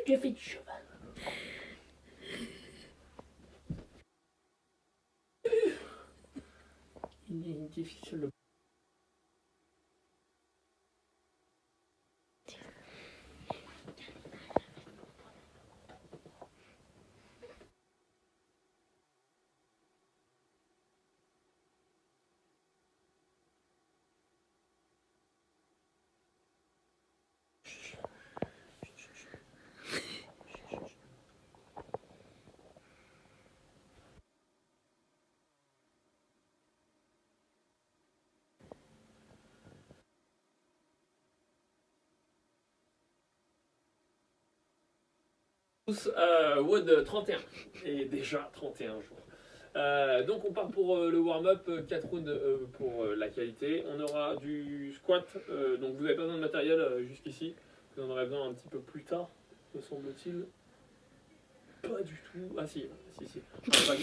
te fais du cheval. Il est difficile de... WOD 31 et déjà 31 jours. Donc on part pour le warm-up, 4 rounds pour la qualité. On aura du squat, donc vous n'avez pas besoin de matériel jusqu'ici, vous en aurez besoin un petit peu plus tard, me semble-t-il. Pas du tout. Ah si.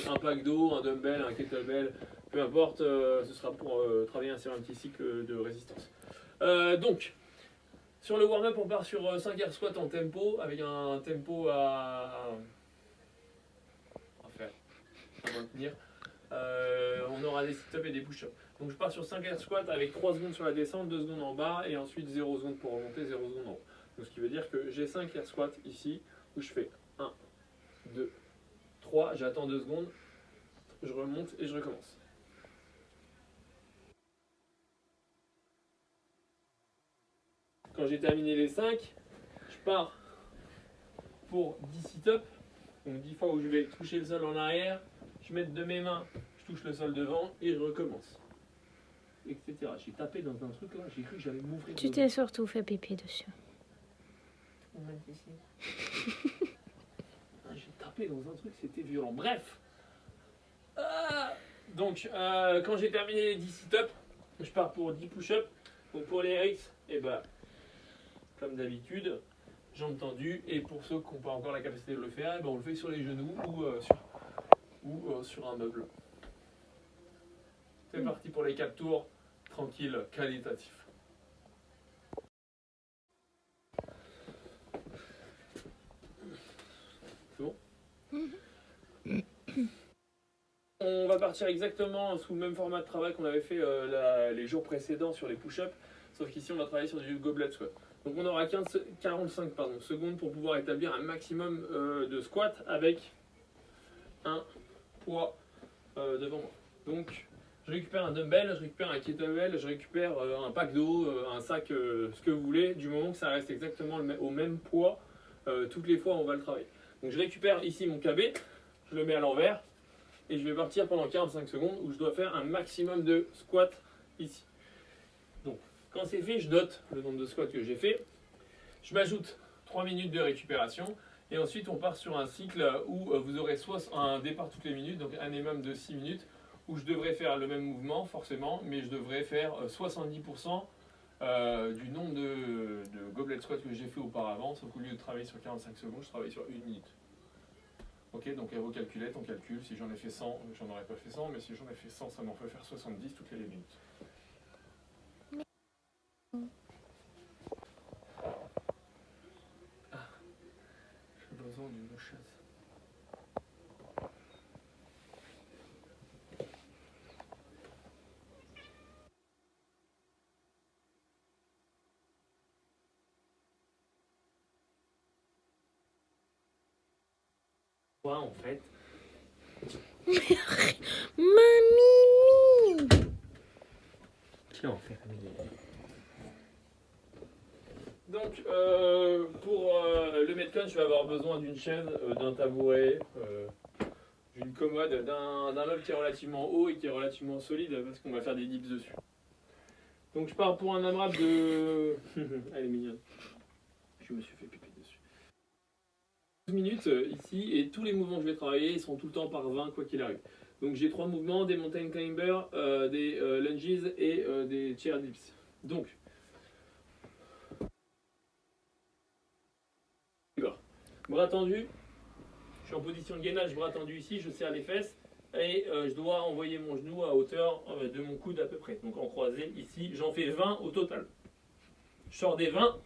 Un pack d'eau, un dumbbell, un kettlebell, peu importe, ce sera pour travailler sur un petit cycle de résistance. Donc, sur le warm-up, on part sur 5 air squat en tempo, avec un tempo à faire, à maintenir. On aura des sit-ups et des push-ups. Donc je pars sur 5 air squat avec 3 secondes sur la descente, 2 secondes en bas, et ensuite 0 secondes pour remonter, 0 secondes en haut. Donc ce qui veut dire que j'ai 5 air squats ici, où je fais 1, 2, 3, j'attends 2 secondes, je remonte et je recommence. Quand j'ai terminé les 5, je pars pour 10 sit-ups, donc 10 fois où je vais toucher le sol en arrière, je mets de mes mains, je touche le sol devant et je recommence. Etc. J'ai tapé dans un truc là, j'ai cru que j'allais m'ouvrir. Tu t'es surtout fait pipi dessus. J'ai tapé dans un truc, c'était violent. Bref. Donc, quand j'ai terminé les 10 sit-ups, je pars pour 10 push-ups. Donc pour les RX, et ben, comme d'habitude, jambes tendues. Et pour ceux qui n'ont pas encore la capacité de le faire, ben on le fait sur les genoux ou sur un meuble. C'est parti pour les 4 tours. Tranquille, qualitatif. C'est bon? On va partir exactement sous le même format de travail qu'on avait fait les jours précédents sur les push-ups, sauf qu'ici on va travailler sur du goblet squat. Donc on aura 45 secondes pour pouvoir établir un maximum de squat avec un poids devant moi. Donc je récupère un dumbbell, je récupère un kettlebell, je récupère un pack d'eau, un sac, ce que vous voulez, du moment que ça reste exactement au même poids toutes les fois on va le travailler. Donc je récupère ici mon KB, je le mets à l'envers et je vais partir pendant 45 secondes où je dois faire un maximum de squats ici. Donc quand c'est fait, je note le nombre de squats que j'ai fait, je m'ajoute 3 minutes de récupération et ensuite on part sur un cycle où vous aurez soit un départ toutes les minutes, donc un minimum de 6 minutes, où je devrais faire le même mouvement forcément, mais je devrais faire 70% du nombre de goblet squats que j'ai fait auparavant, sauf qu'au lieu de travailler sur 45 secondes, je travaille sur 1 minute. Ok, donc à vos calculettes, on calcule, si j'en ai fait 100, j'en aurais pas fait 100, mais si j'en ai fait 100, ça m'en fait faire 70 toutes les minutes. Ah, j'ai besoin d'une chaise. Quoi en fait? Mamie. Qui en fait? Donc pour le Metcon, je vais avoir besoin d'une chaise, d'un tabouret, d'une commode, d'un meuble qui est relativement haut et qui est relativement solide parce qu'on va faire des dips dessus. Donc je pars pour un AMRAP de... Elle est mignonne. Je me suis fait pipi dessus. 12 minutes ici et tous les mouvements que je vais travailler ils sont tout le temps par 20 quoi qu'il arrive. Donc j'ai 3 mouvements, des mountain climbers, des lunges et des chair dips. Donc bras tendus, je suis en position de gainage, bras tendu ici, je serre les fesses et je dois envoyer mon genou à hauteur de mon coude à peu près. Donc en croisé ici, j'en fais 20 au total. Je sors des 20,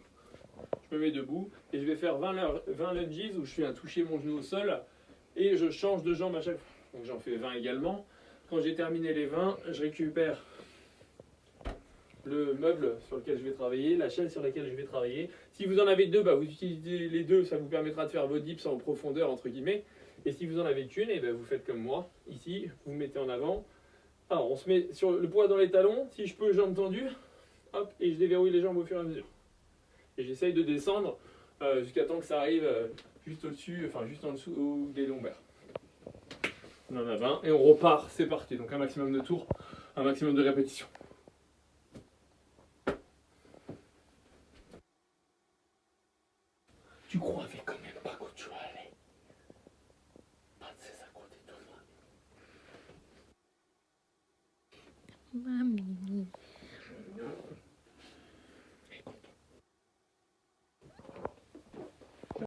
je me mets debout et je vais faire 20 lunges où je viens toucher mon genou au sol et je change de jambe à chaque fois. Donc j'en fais 20 également. Quand j'ai terminé les 20, je récupère le meuble sur lequel je vais travailler, la chaise sur laquelle je vais travailler. Si vous en avez deux, bah vous utilisez les deux, ça vous permettra de faire vos dips en profondeur entre guillemets. Et si vous en avez qu'une, et ben vous faites comme moi. Ici, vous mettez en avant. Alors on se met sur le poids dans les talons, si je peux, jambes tendues, hop, et je déverrouille les jambes au fur et à mesure. Et j'essaye de descendre jusqu'à temps que ça arrive juste au-dessus, enfin juste en dessous des lombaires. On en a 20 et on repart, c'est parti. Donc un maximum de tours, un maximum de répétitions. Tu croyais quand même pas que tu allais passer à côté de moi. Mamie.